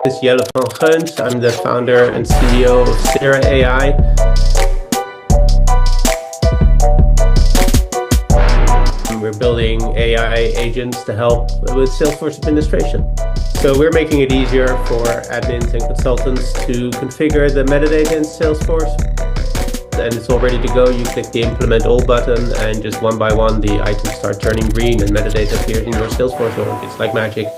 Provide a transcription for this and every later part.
This is Jelle van Geuns. I'm the founder and CEO of Sierra AI. We're building AI agents to help with Salesforce administration. So we're making it easier for admins and consultants to configure the metadata in Salesforce. And it's all ready to go. You click the implement all button and just one by one the items start turning green and metadata appears in your Salesforce org. It's like magic.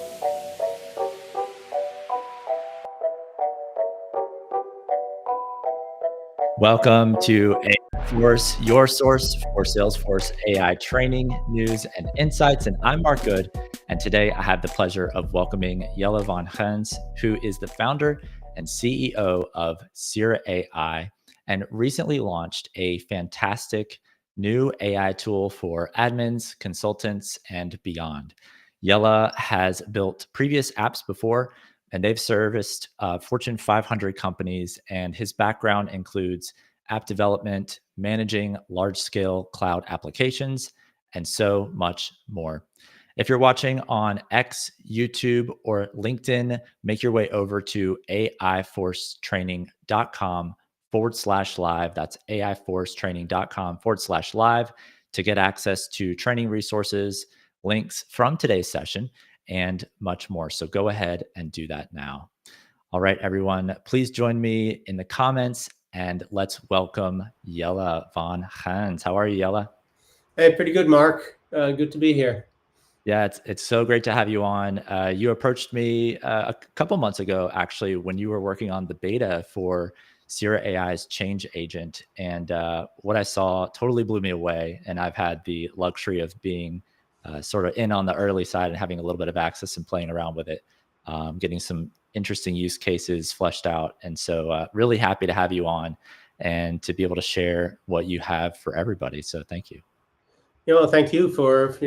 Welcome to AI Force, your source for Salesforce AI training, news, and insights. And I'm Mark Good. And today I have the pleasure of welcoming Jelle van Geuns, who is the founder and CEO of Sierra AI and recently launched a fantastic new AI tool for admins, consultants, and beyond. Jelle has built previous apps before, and they've serviced Fortune 500 companies. And his background includes app development, managing large-scale cloud applications, and so much more. If you're watching on X, YouTube, or LinkedIn, make your way over to aiforcetraining.com/live. That's aiforcetraining.com/live to get access to training resources, links from today's session, and much more. So go ahead and do that now. All right, everyone, please join me in the comments and let's welcome Jelle van Geuns. How are you, Jelle? Hey, pretty good, Mark. Good to be here. Yeah, it's so great to have you on. You approached me a couple months ago, actually, when you were working on the beta for Sierra AI's change agent. And what I saw totally blew me away. And I've had the luxury of being sort of in on the early side and having a little bit of access and playing around with it, getting some interesting use cases fleshed out. And so really happy to have you on and to be able to share what you have for everybody. So thank you. Yeah, well, thank you for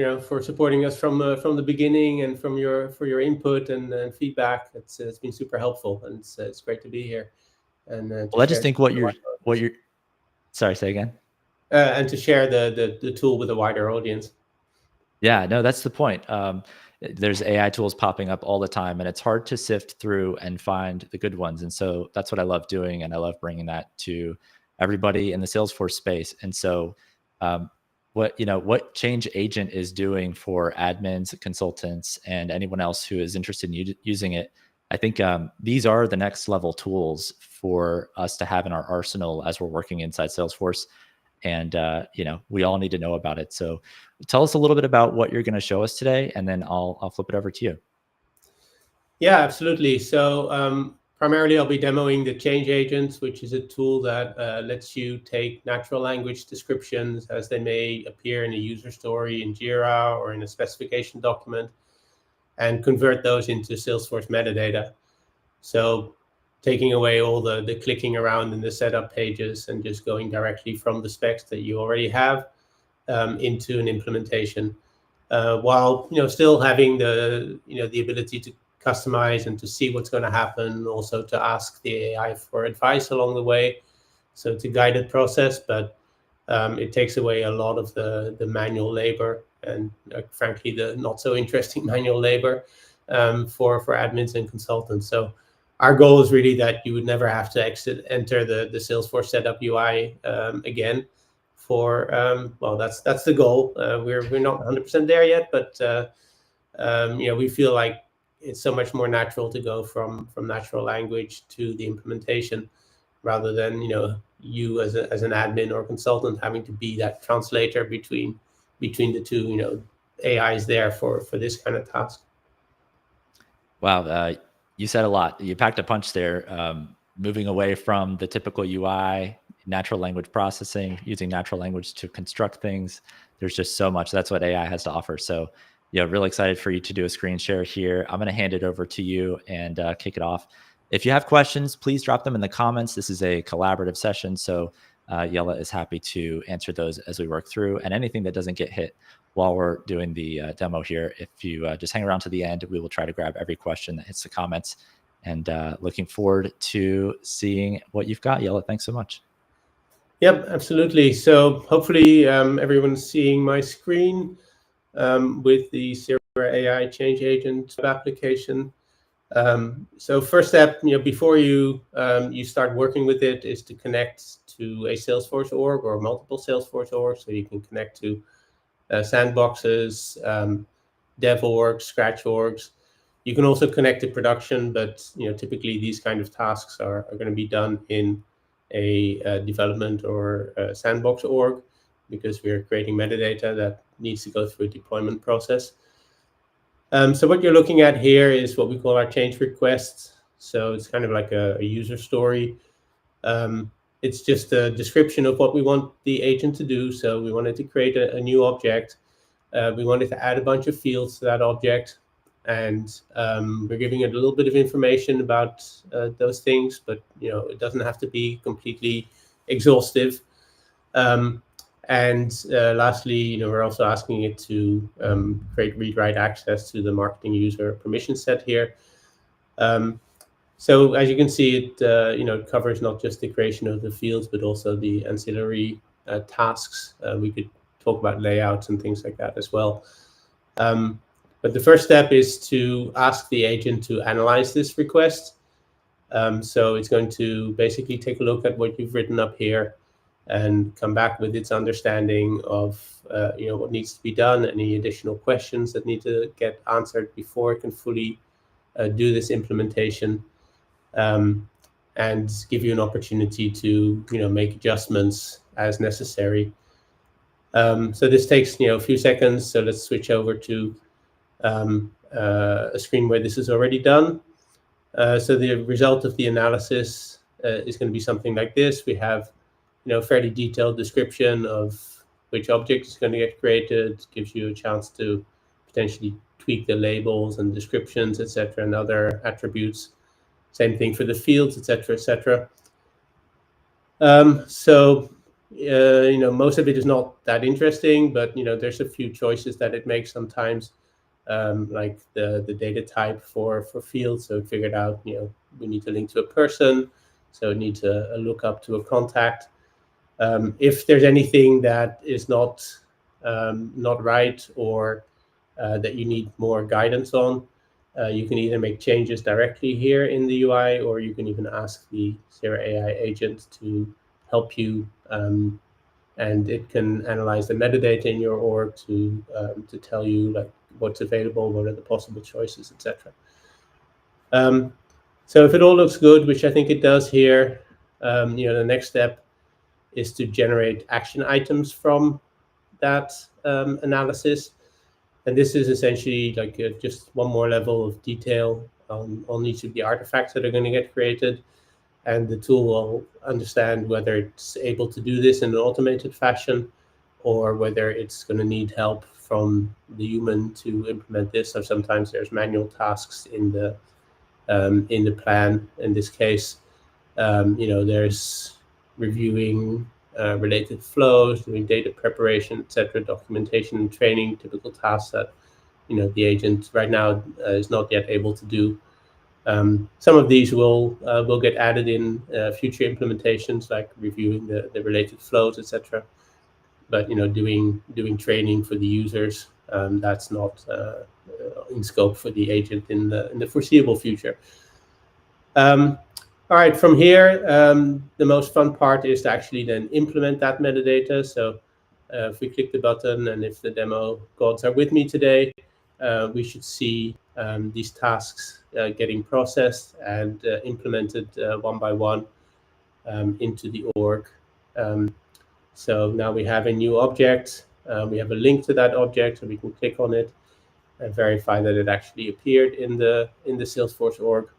supporting us from the beginning and for your input and feedback. It's been super helpful, and it's great to be here. And well, I just think what you're sorry, say again. And to share the tool with a wider audience. Yeah, no, that's the point. There's AI tools popping up all the time, and it's hard to sift through and find the good ones. And so that's what I love doing, and I love bringing that to everybody in the Salesforce space. And so, what Change Agent is doing for admins, consultants, and anyone else who is interested in using it, I think these are the next level tools for us to have in our arsenal as we're working inside Salesforce. And, we all need to know about it. So tell us a little bit about what you're going to show us today, and then I'll flip it over to you. Yeah, absolutely. So primarily I'll be demoing the change agents, which is a tool that lets you take natural language descriptions as they may appear in a user story in Jira or in a specification document and convert those into Salesforce metadata. So taking away all the clicking around in the setup pages and just going directly from the specs that you already have into an implementation, while still having the ability to customize and to see what's going to happen, also to ask the AI for advice along the way. So it's a guided process, but it takes away a lot of the manual labor and frankly the not so interesting manual labor for admins and consultants. So our goal is really that you would never have to enter the Salesforce setup UI again. That's the goal. We're not 100% there yet, but we feel like it's so much more natural to go from natural language to the implementation, rather than you as an admin or consultant having to be that translator between the two. AI is there for this kind of task. Wow. You said a lot. You packed a punch there, moving away from the typical UI, natural language processing, using natural language to construct things. There's just so much. That's what AI has to offer. So, really excited for you to do a screen share here. I'm going to hand it over to you and kick it off. If you have questions, please drop them in the comments. This is a collaborative session, so Jelle is happy to answer those as we work through. And anything that doesn't get hit while we're doing the demo here, if you just hang around to the end, we will try to grab every question that hits the comments. And looking forward to seeing what you've got, Jelle. Thanks so much. Yep, absolutely. So hopefully everyone's seeing my screen with the Sierra AI change agent application. So first step, before you start working with it, is to connect to a Salesforce org or multiple Salesforce orgs, so you can connect to sandboxes, dev orgs, scratch orgs. You can also connect to production, but typically these kind of tasks are going to be done in a development or a sandbox org, because we're creating metadata that needs to go through a deployment process. So what you're looking at here is what we call our change requests. So it's kind of like a user story. It's just a description of what we want the agent to do. So we wanted to create a new object. We wanted to add a bunch of fields to that object, and we're giving it a little bit of information about those things, but it doesn't have to be completely exhaustive. And lastly, we're also asking it to create read-write access to the marketing user permission set here. So as you can see, it covers not just the creation of the fields, but also the ancillary tasks. We could talk about layouts and things like that as well. But the first step is to ask the agent to analyze this request. So it's going to basically take a look at what you've written up here and come back with its understanding of what needs to be done, any additional questions that need to get answered before it can fully do this implementation, and give you an opportunity to make adjustments as necessary. So this takes a few seconds. So let's switch over to a screen where this is already done. So the result of the analysis is going to be something like this. We have fairly detailed description of which object is going to get created. Gives you a chance to potentially tweak the labels and descriptions, etc., and other attributes. Same thing for the fields, etc., etc. So most of it is not that interesting, but there's a few choices that it makes sometimes, like the data type for fields. So it figured out we need to link to a person, so it needs a lookup to a contact. If there's anything that is not right, or that you need more guidance on, you can either make changes directly here in the UI, or you can even ask the Sarah AI agent to help you, and it can analyze the metadata in your org to tell you like what's available, what are the possible choices, etc. So if it all looks good, which I think it does here, the next step is to generate action items from that analysis. And this is essentially like just one more level of detail on each of the artifacts that are going to get created. And the tool will understand whether it's able to do this in an automated fashion, or whether it's going to need help from the human to implement this. So sometimes there's manual tasks in the plan. In this case, there's reviewing related flows, doing data preparation, etc., documentation and training, typical tasks that the agent right now is not yet able to do. Some of these will get added in future implementations, like reviewing the related flows, etc. But doing training for the users, that's not in scope for the agent in the foreseeable future. All right, from here, the most fun part is to actually then implement that metadata. So if we click the button, and if the demo gods are with me today, we should see these tasks getting processed and implemented one by one into the org. So now we have a new object. We have a link to that object, so we can click on it and verify that it actually appeared in the Salesforce org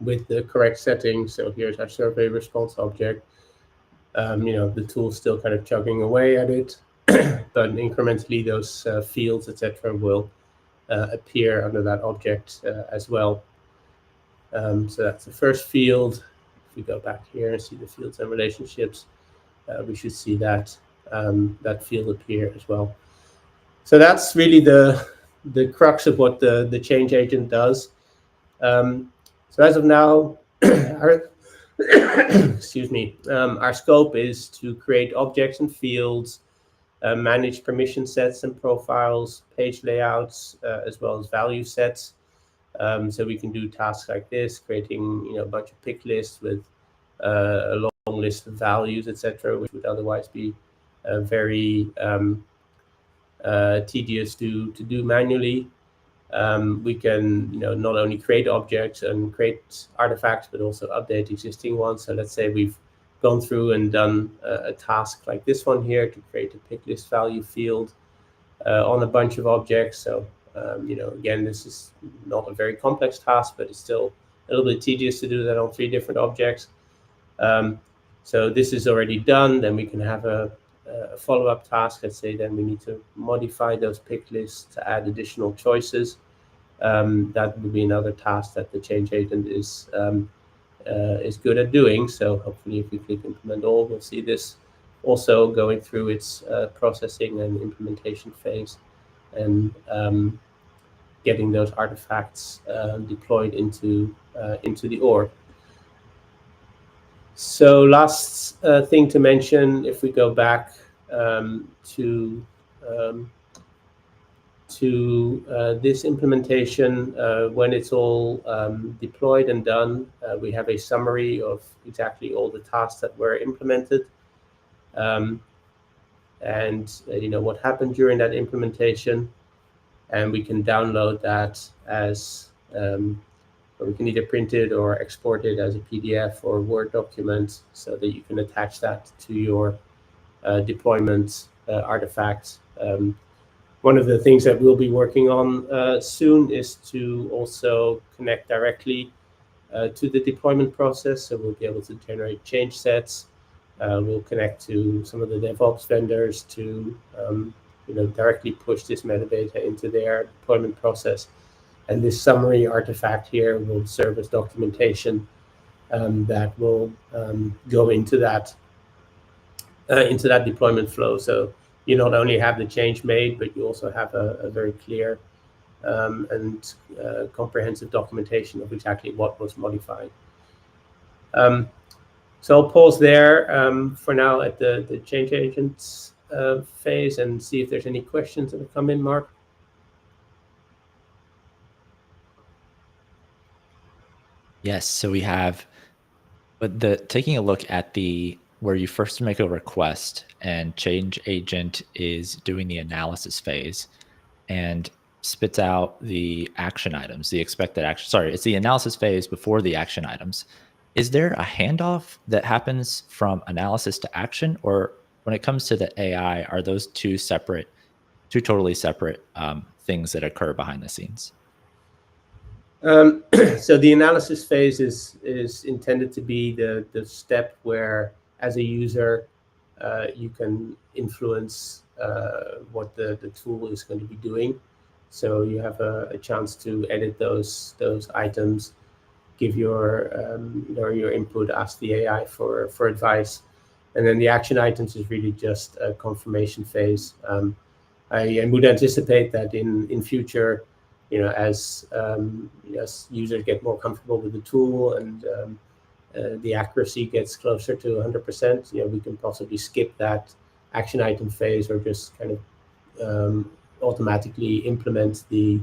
with the correct settings. So here's our survey response object. The tool's still kind of chugging away at it, but incrementally those fields, etc., will appear under that object as well. So that's the first field. If we go back here and see the fields and relationships, we should see that that field appear as well. So that's really the crux of what the change agent does. So as of now, our excuse me, our scope is to create objects and fields, manage permission sets and profiles, page layouts, as well as value sets. So we can do tasks like this, creating a bunch of pick lists with a long list of values, etc., which would otherwise be very tedious to do manually. We can not only create objects and create artifacts, but also update existing ones. So let's say we've gone through and done a task like this one here to create a pick list value field on a bunch of objects. So again, this is not a very complex task, but it's still a little bit tedious to do that on 3 different objects. So this is already done. Then we can have a follow-up task. Let's say then we need to modify those pick lists to add additional choices. That would be another task that the change agent is good at doing. So hopefully, if we click implement all, we'll see this also going through its processing and implementation phase, and getting those artifacts deployed into the org. So last thing to mention, if we go back to this implementation, when it's all deployed and done, we have a summary of exactly all the tasks that were implemented, and what happened during that implementation, and we can download that as or we can either print it or export it as a PDF or Word document, so that you can attach that to your deployment artifact. One of the things that we'll be working on soon is to also connect directly to the deployment process. So we'll be able to generate change sets. We'll connect to some of the DevOps vendors to directly push this metadata into their deployment process. And this summary artifact here will serve as documentation that will go into that deployment flow. So you not only have the change made, but you also have a very clear and comprehensive documentation of exactly what was modified. So I'll pause there for now at the change agents phase and see if there's any questions that have come in, Mark. Yes, so we have, but taking a look at where you first make a request and change agent is doing the analysis phase and spits out the action items, the expected action. Sorry, it's the analysis phase before the action items. Is there a handoff that happens from analysis to action, or when it comes to the AI, are those two totally separate things that occur behind the scenes? So the analysis phase is intended to be the step where, as a user, you can influence what the tool is going to be doing. So you have a chance to edit those items, give your input, ask the AI for advice, and then the action items is really just a confirmation phase. I would anticipate that in future, as users get more comfortable with the tool and the accuracy gets closer to 100%, we can possibly skip that action item phase, or just kind of automatically implement the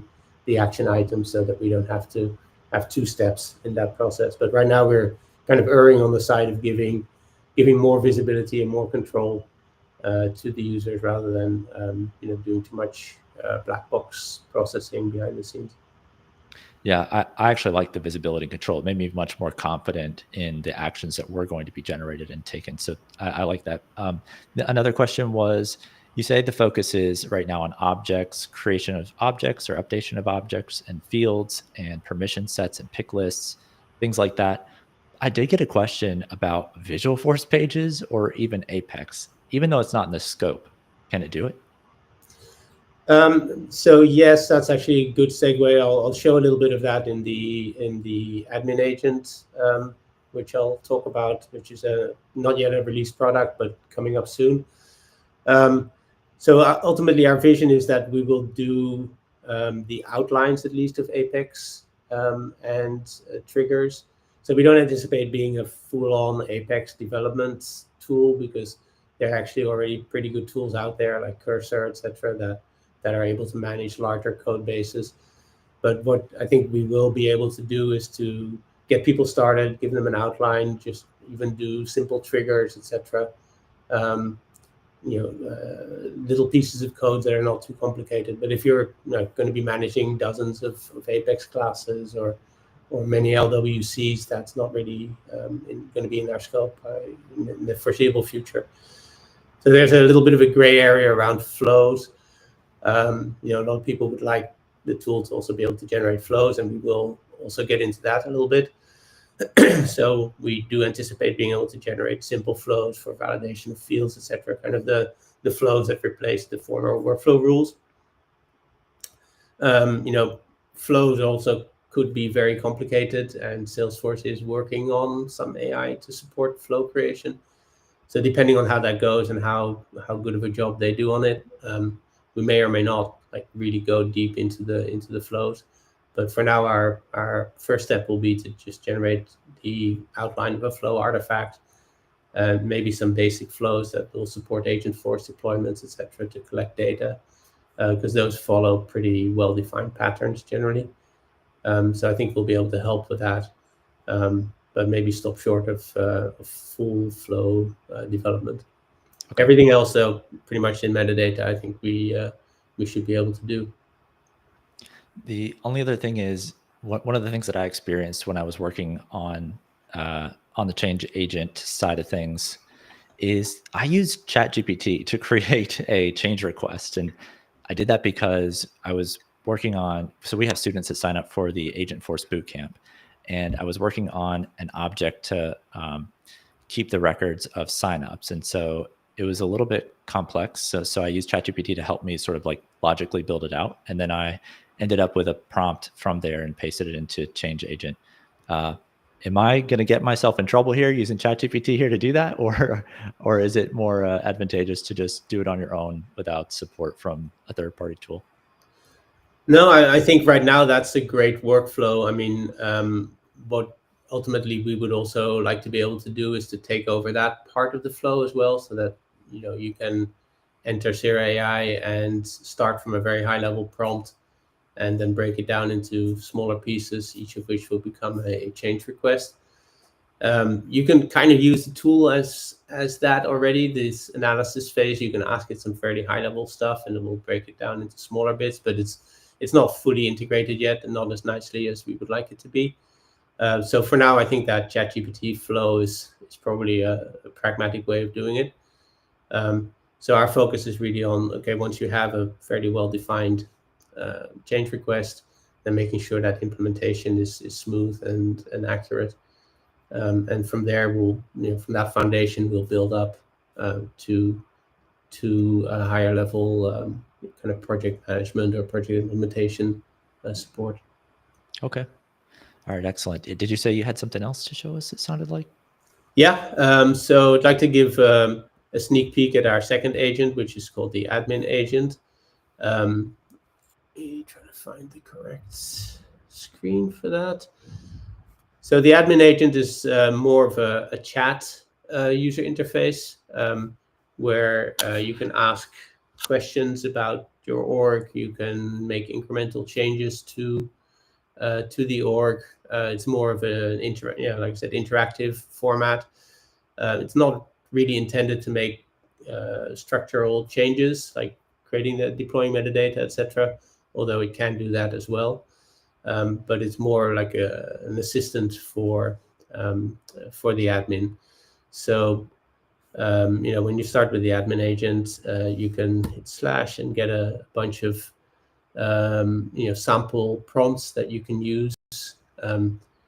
action item, so that we don't have to have 2 steps in that process. But right now we're kind of erring on the side of giving more visibility and more control to the users, rather than doing too much black box processing behind the scenes. Yeah, I actually like the visibility and control. It made me much more confident in the actions that were going to be generated and taken. So I like that. Another question was, you say the focus is right now on objects, creation of objects or updation of objects and fields and permission sets and pick lists, things like that. I did get a question about Visual Force pages or even Apex, even though it's not in the scope. Can it do it? So yes, that's actually a good segue. I'll show a little bit of that in the admin agent, which I'll talk about, which is not yet a released product, but coming up soon. So ultimately, our vision is that we will do the outlines, at least, of Apex and triggers. So we don't anticipate being a full-on Apex development tool, because there are actually already pretty good tools out there like Cursor, etc., that are able to manage larger code bases. But what I think we will be able to do is to get people started, give them an outline, just even do simple triggers, etc. Little pieces of code that are not too complicated. But if you're going to be managing dozens of Apex classes or many LWCs, that's not really going to be in our scope in the foreseeable future. So there's a little bit of a gray area around flows. A lot of people would like the tool to also be able to generate flows, and we will also get into that a little bit. So we do anticipate being able to generate simple flows for validation of fields, etc. Kind of the flows that replace the former workflow rules. Flows also could be very complicated, and Salesforce is working on some AI to support flow creation. So depending on how that goes and how good of a job they do on it, we may or may not really go deep into the flows. But for now, our first step will be to just generate the outline of a flow artifact, and maybe some basic flows that will support Agentforce deployments, etc., to collect data, because those follow pretty well-defined patterns generally. So I think we'll be able to help with that, but maybe stop short of full flow development. Okay. Everything else, though, pretty much in metadata, I think we should be able to do. The only other thing is, one of the things that I experienced when I was working on the change agent side of things is I used ChatGPT to create a change request. And I did that because I was working on, so we have students that sign up for the Agentforce bootcamp, and I was working on an object to keep the records of signups. And so it was a little bit complex. So I used ChatGPT to help me sort of logically build it out. And then I ended up with a prompt from there and pasted it into Change Agent. Am I going to get myself in trouble here using ChatGPT here to do that? Or is it more advantageous to just do it on your own without support from a third-party tool? No, I think right now that's a great workflow. I mean, what ultimately we would also like to be able to do is to take over that part of the flow as well, so that you can enter Sierra AI and start from a very high level prompt and then break it down into smaller pieces, each of which will become a change request. You can kind of use the tool as that already. This analysis phase, you can ask it some fairly high level stuff and it will break it down into smaller bits, but it's not fully integrated yet and not as nicely as we would like it to be. So for now, I think that ChatGPT flow is probably a pragmatic way of doing it. So our focus is really on, okay, once you have a fairly well-defined change request, then making sure that implementation is smooth and accurate. And from there, from that foundation, we'll build up to a higher level kind of project management or project implementation support. Okay. All right, excellent. Did you say you had something else to show us, it sounded like? Yeah, so I'd like to give a sneak peek at our second agent, which is called the admin agent. Trying to find the correct screen for that. So the admin agent is more of a chat user interface where you can ask questions about your org. You can make incremental changes to the org. It's more of an like I said, interactive format. It's not really intended to make structural changes like deploying metadata, etc. Although it can do that as well. But it's more like an assistant for the admin. So when you start with the admin agent, you can hit / and get a bunch of sample prompts that you can use.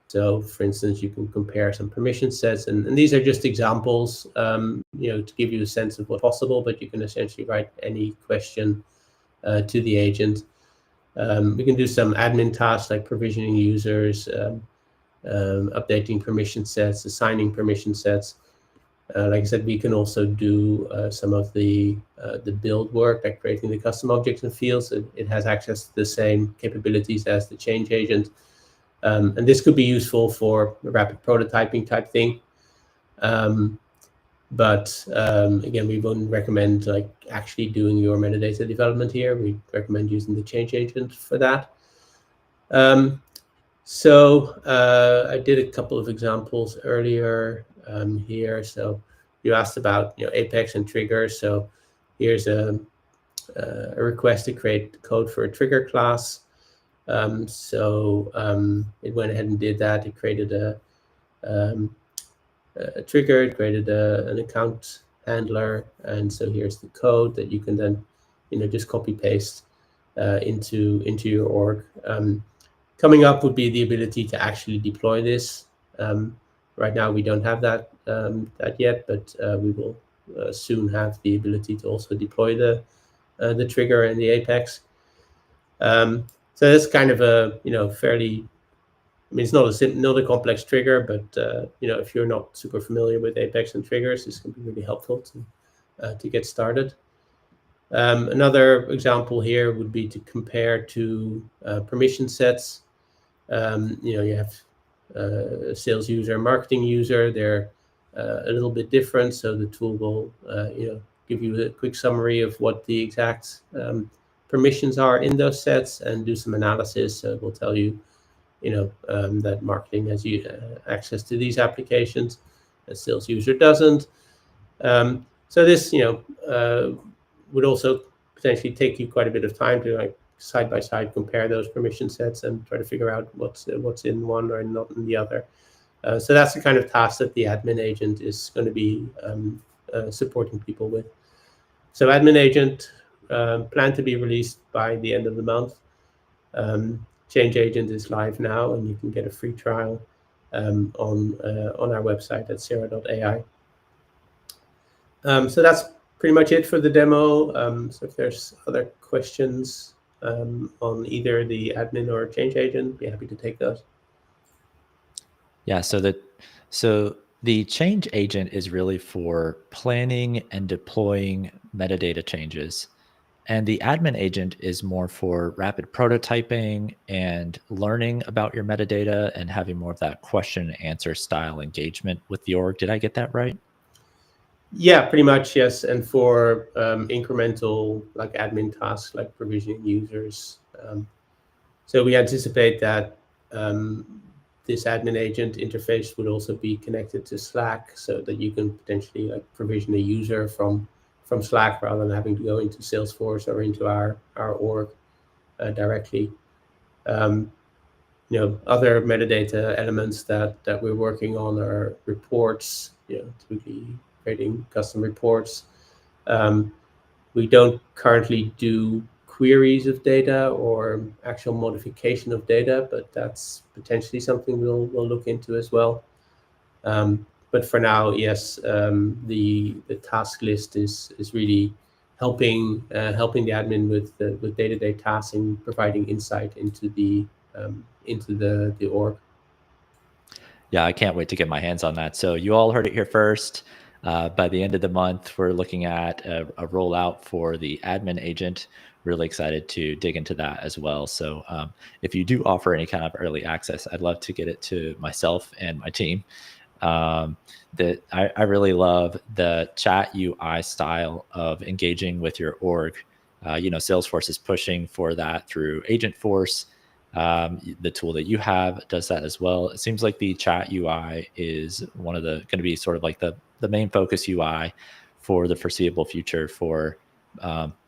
So for instance, you can compare some permission sets, and these are just examples, to give you a sense of what's possible, but you can essentially write any question to the agent. We can do some admin tasks like provisioning users, updating permission sets, assigning permission sets. Like I said, we can also do some of the build work, like creating the custom objects and fields. It has access to the same capabilities as the change agent. And this could be useful for a rapid prototyping type thing. But again, we wouldn't recommend actually doing your metadata development here. We recommend using the change agent for that. Um, so I did a couple of examples earlier here. So you asked about Apex and triggers. So here's a request to create code for a trigger class. It went ahead and did that. It created um, a trigger, it created an account handler, and so here's the code that you can then just copy paste into your org. Coming up would be the ability to actually deploy this. Right now we don't have that yet, but we will soon have the ability to also deploy the trigger and the Apex. So that's kind of a fairly. I mean, it's not a complex trigger, but if you're not super familiar with Apex and triggers, this can be really helpful to get started. Another example here would be to compare to permission sets. You have a sales user, marketing user. They're a little bit different, so the tool will give you a quick summary of what the exact permissions are in those sets and do some analysis. So it will tell you that marketing has access to these applications, a sales user doesn't. So this would also potentially take you quite a bit of time to like side by side compare those permission sets and try to figure out what's in one or not in the other. So that's the kind of task that the admin agent is going to be supporting people with. So admin agent planned to be released by the end of the month. Change agent is live now, and you can get a free trial on our website at Sarah.ai. So that's pretty much it for the demo. So if there's other questions on either the admin or change agent, be happy to take those. Yeah, so the change agent is really for planning and deploying metadata changes. And the admin agent is more for rapid prototyping and learning about your metadata and having more of that question and answer style engagement with the org. Did I get that right? Yeah, pretty much, yes. And for incremental like admin tasks like provisioning users. So we anticipate that this admin agent interface would also be connected to Slack so that you can potentially like provision a user from Slack rather than having to go into Salesforce or into our org directly. Other metadata elements that we're working on are reports, typically creating custom reports. We don't currently do queries of data or actual modification of data, but that's potentially something we'll look into as well. But for now, yes, the task list is really helping the admin with day-to-day tasks and providing insight into the org. Yeah, I can't wait to get my hands on that. So you all heard it here first. By the end of the month, we're looking at a rollout for the admin agent. Really excited to dig into that as well. So if you do offer any kind of early access, I'd love to get it to myself and my team. That I really love the chat UI style of engaging with your org. Salesforce is pushing for that through Agentforce. The tool that you have does that as well. It seems like the chat UI is one of the going to be sort of like the main focus UI for the foreseeable future for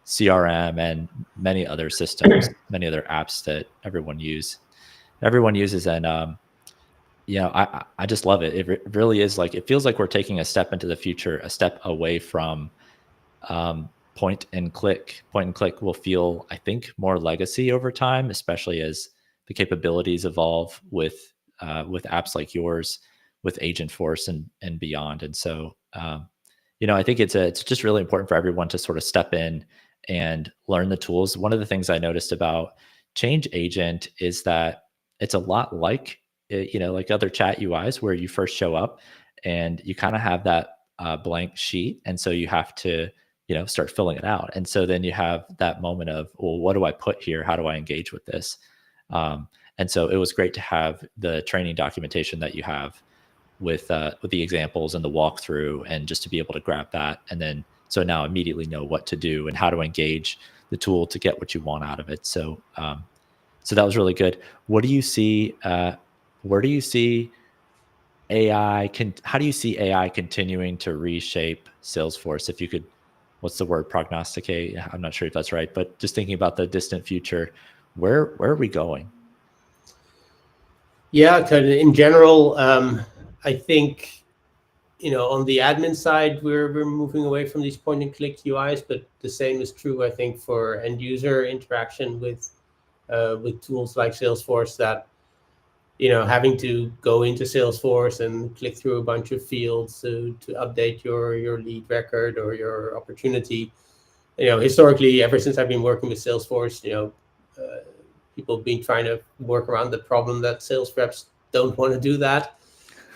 CRM and many other systems, many other apps that everyone uses. And I just love it. It really is like, it feels like we're taking a step into the future, a step away from point and click. Point and click will feel, I think, more legacy over time, especially as the capabilities evolve with apps like yours, with Agentforce and beyond. And so, I think it's just really important for everyone to sort of step in and learn the tools. One of the things I noticed about Change Agent is that it's a lot like like other chat UIs where you first show up and you kind of have that blank sheet, and so you have to start filling it out. And so then you have that moment of, well, what do I put here? How do I engage with this? And so it was great to have the training documentation that you have with the examples and the walkthrough, and just to be able to grab that, and then so now immediately know what to do and how to engage the tool to get what you want out of it. So So that was really good. What do you see? Where do you see AI? How do you see AI continuing to reshape Salesforce? If you could, what's the word? Prognosticate. I'm not sure if that's right, but just thinking about the distant future, where are we going? Yeah, in general, I think, on the admin side, we're moving away from these point and click UIs, but the same is true, I think, for end user interaction with tools like Salesforce. That, having to go into Salesforce and click through a bunch of fields to update your lead record or your opportunity. Historically, ever since I've been working with Salesforce, people have been trying to work around the problem that sales reps don't want to do that.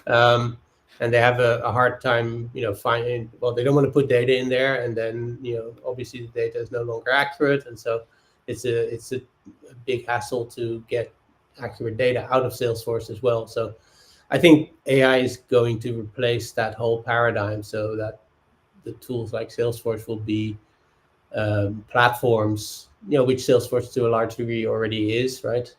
And they have a hard time, finding, well, they don't want to put data in there, and then, obviously the data is no longer accurate. And so it's a big hassle to get accurate data out of Salesforce as well. So I think AI is going to replace that whole paradigm, so that the tools like Salesforce will be platforms, which Salesforce to a large degree already is, right?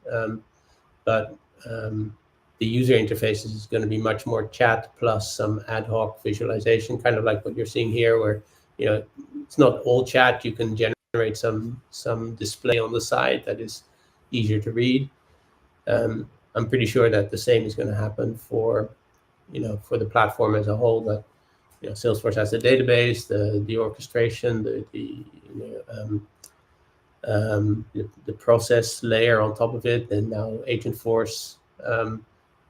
But the user interface is going to be much more chat plus some ad hoc visualization, kind of like what you're seeing here, where it's not all chat. You can generate some display on the side that is easier to read. I'm pretty sure that the same is going to happen for the platform as a whole. That Salesforce has the database, the orchestration, the process layer on top of it, and now Agentforce,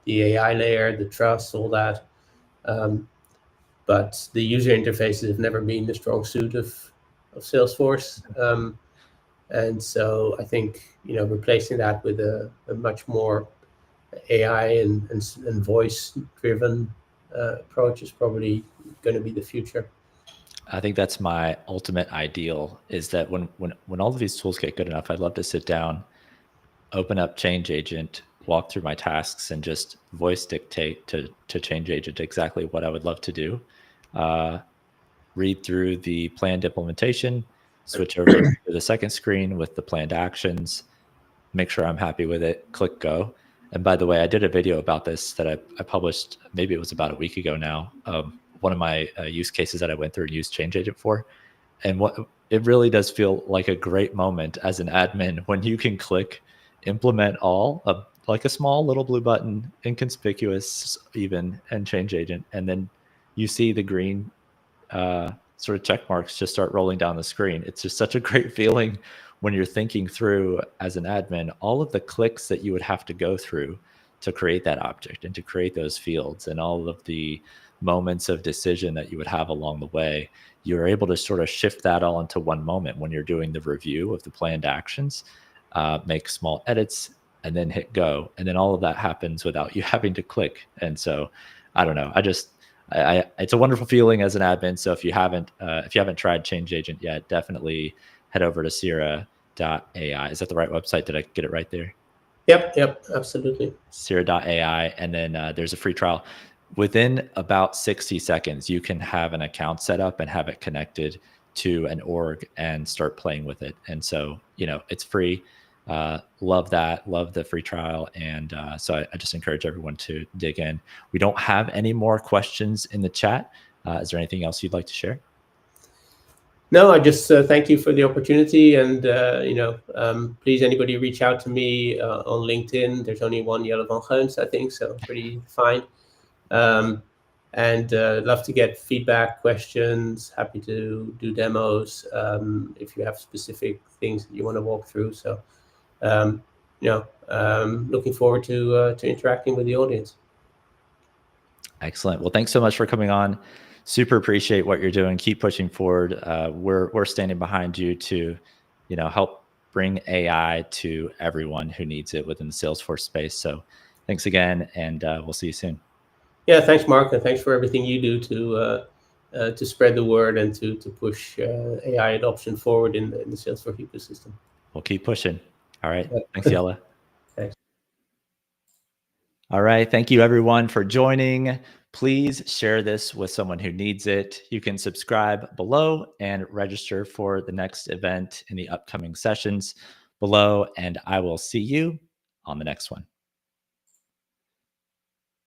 the AI layer, the trust, all that. But the user interfaces have never been the strong suit of Salesforce. And so I think, replacing that with a much more AI and voice driven approach is probably going to be the future. I think that's my ultimate ideal, is that when all of these tools get good enough, I'd love to sit down, open up Change Agent, walk through my tasks, and just voice dictate to Change Agent exactly what I would love to do. Read through the planned implementation, switch over to the second screen with the planned actions, make sure I'm happy with it, click go. And by the way, I did a video about this that I published, maybe it was about a week ago now. One of my use cases that I went through and used Change Agent for. And what it really does feel like a great moment as an admin when you can click implement all, like a small little blue button, inconspicuous even, and Change Agent. And then you see the green sort of check marks just start rolling down the screen. It's just such a great feeling when you're thinking through as an admin all of the clicks that you would have to go through to create that object and to create those fields, and all of the moments of decision that you would have along the way. You're able to sort of shift that all into one moment when you're doing the review of the planned actions, make small edits, and then hit go. And then all of that happens without you having to click. And so I don't know. It's a wonderful feeling as an admin. So if you haven't tried Change Agent yet, definitely head over to Sierra.ai. Is that the right website? Did I get it right there? Yep, absolutely. Sierra.ai. And then there's a free trial. Within about 60 seconds, you can have an account set up and have it connected to an org and start playing with it. And so, it's free. Love that. Love the free trial. And so I just encourage everyone to dig in. We don't have any more questions in the chat. Is there anything else you'd like to share? No, I just thank you for the opportunity, and please, anybody reach out to me on LinkedIn. There's only one Jelle van Geuns, I think, so pretty fine. And love to get feedback, questions. Happy to do demos if you have specific things that you want to walk through. So, looking forward to interacting with the audience. Excellent. Well, thanks so much for coming on. Super appreciate what you're doing. Keep pushing forward. We're standing behind you to, help bring AI to everyone who needs it within the Salesforce space. So thanks again, and we'll see you soon. Yeah, thanks, Mark, and thanks for everything you do to spread the word and to push AI adoption forward in the Salesforce ecosystem. We'll keep pushing. All right. Thanks, Jelle. Thanks. All right. Thank you, everyone, for joining. Please share this with someone who needs it. You can subscribe below and register for the next event in the upcoming sessions. below, and I will see you on the next one.